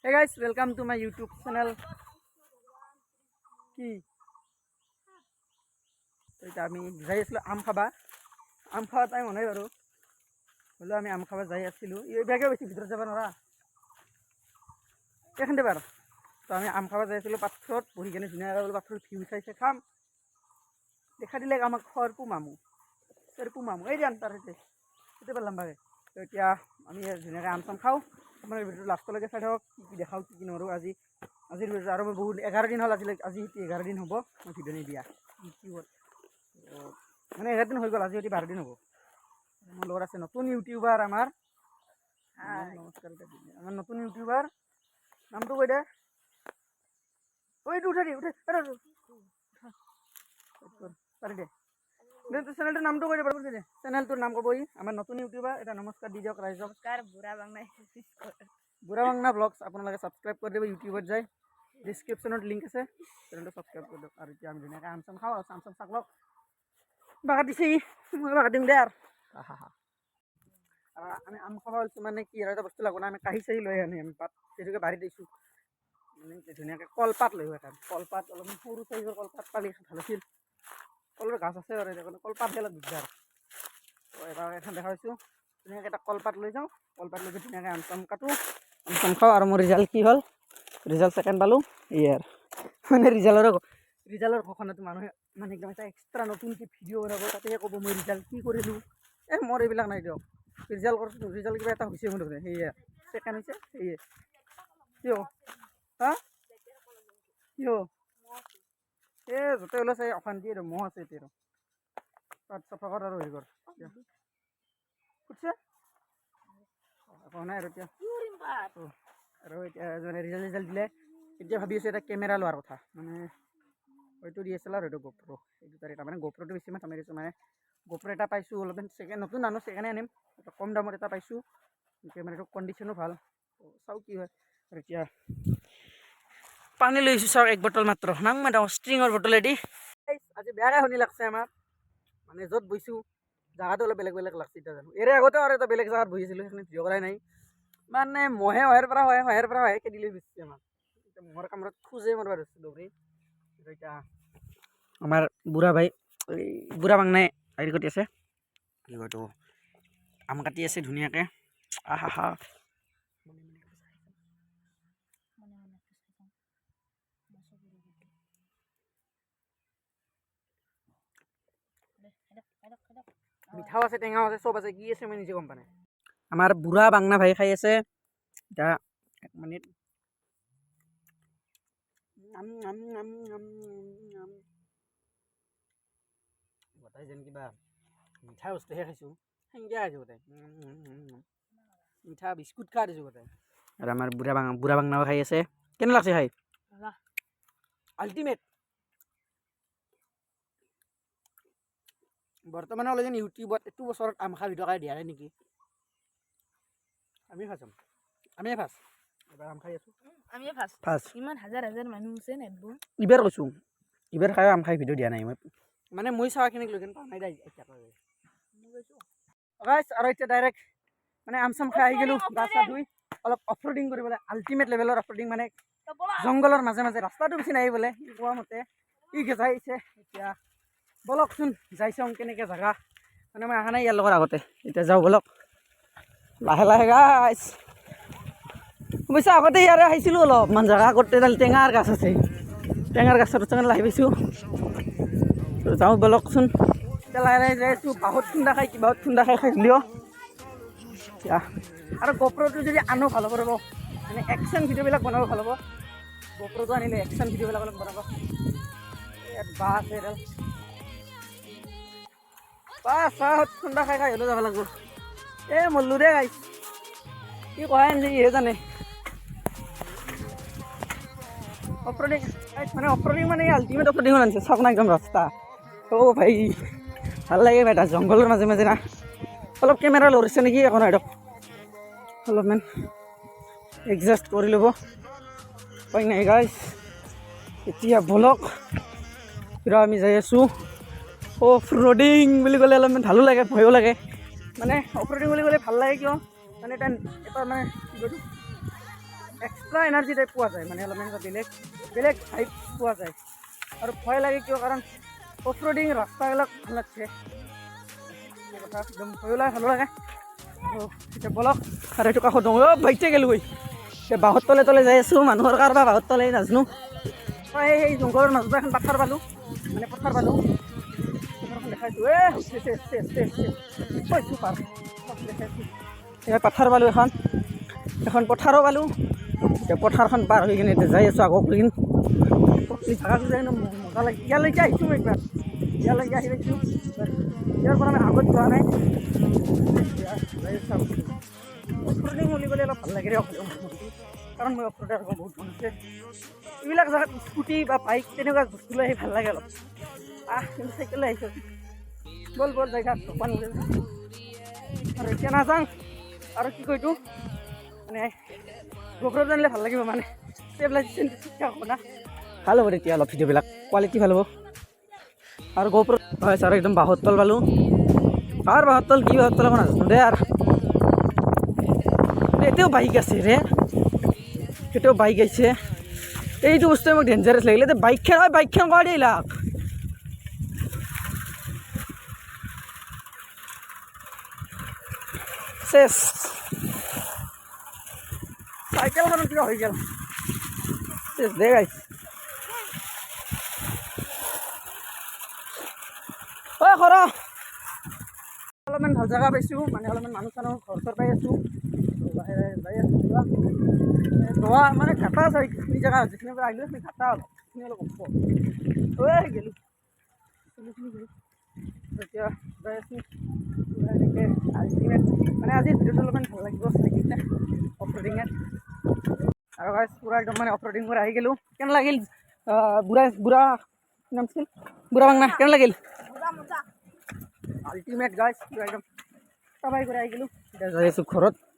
Hey guys, welcome to my YouTube channel. কি এটা আমি যাই আছিলো আম খাবা টাইম হয় বাৰু হলেও আমি আম খাবা যাই আছিলো এই বেগে বেছি ভিতৰত যাব নোৱাৰা এইখানতে বাৰ তো আমি আম খাবা যাই আছিলো পাথৰত বহি কেনে ধুনীয়াকৈ বোলো পাথৰত ভিউ চাইছে খাম দেখা দিলে আমাক সৰপু মামু এই যে তাৰ সেইটো পাৰলাম বাগে তো এতিয়া আমি ধুনীয়াকৈ আম চাম খাওঁ আপোনাৰ ভিডিঅ'টো লাষ্টলৈকে চাই থাকক কি দেখাওঁ কি নোৱাৰোঁ আজিৰ ভিডিঅ'টো আৰু মই বহুত 11 দিন হ'ল আজি 11 দিন হ'ব মই ভিডিঅ' নিদিয়া কি হ'ল মানে 11 দিন হৈ গ'ল আজি 12 দিন হ'ব মোৰ লগত আছে নতুন ইউটিউবাৰ আমাৰ নমস্কাৰ আমাৰ নতুন ইউটিউবাৰ নামটো কৈ দে এইটো উঠে পাৰি দে চেনেলটোৰ নামটো কৈ দে বাৰু চেনেলটোৰ নাম ক'বই আমাৰ নতুন ইউটিউবাৰ এটা নমস্কাৰ দি দিয়ক ৰাইজক বুঢ়া বাংনা ব্লগছ আপোনালোকে ছাবস্ক্ৰাইব কৰি দিব ইউটিউবত যায় ডিছক্ৰিপশ্যনত লিংক আছে চেনেলটো ছাবস্ক্ৰাইব কৰি দিয়ক আৰু এতিয়া আমি ধুনীয়াকৈ আম চাম খাওঁ আম চাম চাক লওক বাগা দিছে মই বাগা দিম দে আৰু আমি আম খাব ওলছোঁ মানে কি আৰু এটা বস্তু লাগব না আমি কাঁহী চাহী লৈ আনি আমি পাত সেইটোকে বাঢ়ি দিছোঁ মানে ধুনীয়াকৈ কলপাত লৈ এটা কলপাত অলপমান সৰু চাইজৰ কলপাত পালি ভাল আছিল কলৰ গাছ আছে আৰু এতিয়া কলপাত গেলত দিগদাৰ এটা এখন দেখা পাইছোঁ ধুনীয়াকৈ এটা কলপাত লৈ যাওঁ কলপাত লৈ ধুনীয়াকৈ আম চাম কাটোঁ আম চাম খাওঁ আৰু মোৰ ৰিজাল্ট কি হ'ল ৰিজাল্ট ছেকেণ্ড পালোঁ ইয়াৰ মানে ৰিজাল্টৰ ঘোষণাটো মানুহে মানে একদম এটা এক্সট্ৰা নতুনকৈ ভিডিঅ' বনাব তাতেহে ক'ব মই ৰিজাল্ট কি কৰিলোঁ মোৰ এইবিলাক নাই দিয়ক ৰিজাল্ট কৰিছোঁ ৰিজাল্ট কিবা এটা হৈছে মোৰ ধৰে সেয়ে ছেকেণ্ড হৈছে সেয়ে কিয় হা কিয় য'তে ওলাইছে অশান্তি আৰু মহ আছে এতিয়া তাত চাফা কৰ আৰু হেৰি কৰ ফুটছে নাই আৰু এতিয়া আৰু এতিয়া মানে ৰিজাল্ট দিলে এতিয়া ভাবি আছোঁ এটা কেমেৰা লোৱাৰ কথা মানে হয়তো DSLR হয়তো GoPro এই দুটাৰ এটা মানে GoProটো বেছি মাথা মাৰিছোঁ মানে GoPro এটা পাইছোঁ অলপমান নতুন আনো ছেকেণ্ডে আনিম এটা কম দামত এটা পাইছোঁ কেমেৰাটো কণ্ডিশ্যনো ভাল চাওঁ কি হয় আৰু এতিয়া পানী লৈ আহিছোঁ চাওক 1 বটল মাত্ৰ নাং ষ্ট্ৰিঙৰ বটলেদি আজি বেয়াকৈ শুনি লাগছে আমাৰ মানে য'ত বহিছোঁ জাগাটো অলপ বেলেগ লাগছে এতিয়া জানো এৰে আগতেও আৰু এটা বেলেগ জাগাত বহিছিলোঁ সেইখিনি ভিডিঅ' কৰাই নাই মানে মহে হয়ৰ পৰা খেদি লৈ গুচি আমাৰ এতিয়া মহৰ কামৰত খোজে মাৰিব ধৰিছোঁ দৌৰি এতিয়া আমাৰ বুঢ়া বাংনাই হেৰি কৰি আছে কি কয়তো আম কাটি আছে ধুনীয়াকৈ আহা মিঠাও আছে টেঙাও আছে চব আছে কি আছে মই নিজে গম পোৱা নাই আমাৰ বুঢ়া বাংনা ভাই খাই আছে এতিয়া 1 মিনিট গোটাই যেন কিবা মিঠা বস্তুহে খাইছোঁ সেনেকৈ খাইছোঁ গোটাই মিঠা বিস্কুট খাই দিছোঁ গোটাই আৰু আমাৰ বুঢ়া বাংনাও খাই আছে কেনে লাগছে খাই আল্টিমেট বৰ্তমানলৈকে ইউটিউবত এইটো বছৰত আম খা ভিডিঅ' দিয়া নাই নেকি আমি ফাৰ্ষ্ট এবাৰ আম খাই আছোঁ ফাৰ্ষ্ট ইমান হাজাৰ মানুহ আছে নেটবোৰ এইবাৰ কৈছোঁ এইবাৰ খাই আম খাই ভিডিঅ' দিয়া নাই মই মানে মই চাৱাখিনিক লৈ কেনে নাই আৰু এতিয়া ডাইৰেক্ট মানে আম চাম খাই আহি গ'লোঁ গা চা ধুই অলপ অফৰোডিং কৰিবলৈ আল্টিমেট লেভেলৰ অফৰোডিং মানে জংঘলৰ মাজে ৰাস্তাটো বেছি নাই বোলে কোৱা মতে যাইছে এতিয়া বলকচোন যাই চাওঁ কেনেকৈ জেগা মানে মই অহা নাই ইয়াৰ লগত আগতে এতিয়া যাওঁ বলক লাহে গাইছ অৱশ্যে আগতে ইয়াৰে আহিছিলোঁ অলপমান জেগা কৰোঁতে টেঙাৰ গাছ আছে টেঙাৰ গাছৰ কাৰণে লাহি পাইছোঁ যাওঁ বলকচোন এতিয়া লাহে যাই আছোঁ বাঁহত খুন্দা খাই দিলেও এতিয়া আৰু GoProটো যদি আনো ভাল হ'ব ৰ'ব মানে একশ্যন ভিডিঅ'বিলাক বনাব ভাল হ'ব GoProটো আনিলে একশ্যন ভিডিঅ'বিলাক অলপ বনাব ইয়াত বাঁহ আছে এডাল চাহত খুন্দা খাই হ'লেও যাব লাগিব মল্লো দে গাইছ কি কয় আনিছে ইহে জানে অফৰোডিং মানে আল্টিমেট অফৰোডিং আনিছে চাওক না একদম ৰাস্তা ভাই ভাল লাগে বেটা জংঘলৰ মাজে না অলপ কেমেৰা লৰিছে নেকি একো নাই দিয়ক অলপমান এডজাষ্ট কৰি ল'ব উপায় নাই গাইছ এতিয়া বলক আমি যাই আছোঁ অফৰোডিং বুলি ক'লে অলপমান ভালো লাগে ভয়ো লাগে মানে অফৰোডিং বুলি ক'লে ভাল লাগে কিয় মানে এটা মানে কি কয় এক্সট্ৰা এনাৰ্জি টাইপ পোৱা যায় মানে অলপমান এটা বেলেগ বেলেগ হাইপ পোৱা যায় আৰু ভয় লাগে কিয় কাৰণ অফ ৰোডিং ৰাস্তাবিলাক ভাল লাগছে কথা একদম ভয়ো লাগে ভালো লাগে এতিয়া বলক আৰু এইটো কাষত দওঁ বাইতে গ'লোঁ এতিয়া বাঁহৰ তলে তলে যাই আছোঁ মানুহৰ কাৰোবাৰ বাঁহৰ তলে নাজানো সেই জংঘলৰ মাজত এখন পথাৰ পালোঁ মানে পথাৰ পালোঁ পথাৰখন দেখাইছোঁ দেখাইছোঁ পথাৰ পালোঁ এখন পথাৰো পালোঁ এতিয়া পথাৰখন পাৰ হৈ কিনে এতিয়া যাই আছোঁ আগত লৈকিন জাগাটো যাই মজা লাগে ইয়ালৈকে আহিছোঁ মই একবাৰ ইয়ালৈকে আহি পাইছোঁ ইয়াৰ পৰা আমি আগত যোৱা নাই যাই আছোঁ অফৰোডিং বুলি ক'লে অলপ ভাল লাগে কাৰণ মই অফৰোডাৰ বহুত মন আছে এইবিলাক জেগাত স্কুটি বা বাইক তেনেকুৱা বস্তু লৈ আহি ভাল লাগে অলপ কিন্তু চাইকেল আহিছোঁ বল যাই থাক পানী আৰু এতিয়া নাযাওঁ আৰু কি কৈতো মানে গোপ্ৰ জানিলে ভাল লাগিব মানে ষ্টেবিলাইজেশ্যন ঠিক হ'ব না ভাল হ'ব তেতিয়া অলপ ভিডিঅ'বিলাক কোৱালিটি ভাল হ'ব আৰু গোপ্ৰ হয় ছাৰ একদম বাঁহৰ তল পালোঁ বাঁহৰ তল কি বাঁহৰ তল নাজানো দে আৰু এতিয়াও বাইক আছে ৰে এতিয়াও বাইক আহিছে এইটো বস্তুৱে মোক ডেঞ্জাৰাছ লাগিলে যে বাইকখন কৰা দেই লাগ চেছ চাইকেলখনত কিবা হৈ গ'ল চেছ দে গাইছ খৰ অলপমান ভাল জেগা পাইছোঁ মানে অলপমান মানুহ চানুহ ঘৰ পাই আছোঁ যাই আছোঁ ধোৱা মানে ঘাটা আছে এইখিনি জেগা যিখিনি পৰা আহিলোঁ সেইখিনি ঘাটা অলপ সেইখিনি অলপ ওখ গ'লোঁ এতিয়া যাই আছোঁ এনেকৈ আল্টিমেট মানে আজিৰ ভিডিঅ'টো অলপমান ভাল লাগিব চাইকেলতে অফৰোডিঙত আৰু গাইছ পূৰা একদম মানে অফৰোডিং কৰি আহি গ'লোঁ কেনে লাগিল বুঢ়া নাম আছিল বুঢ়া বাংনা কেনে লাগিল আল্টিমেট গাইছ পূৰা একদম সবাই কৰি আহি গ'লোঁ এতিয়া যাই আছোঁ ঘৰত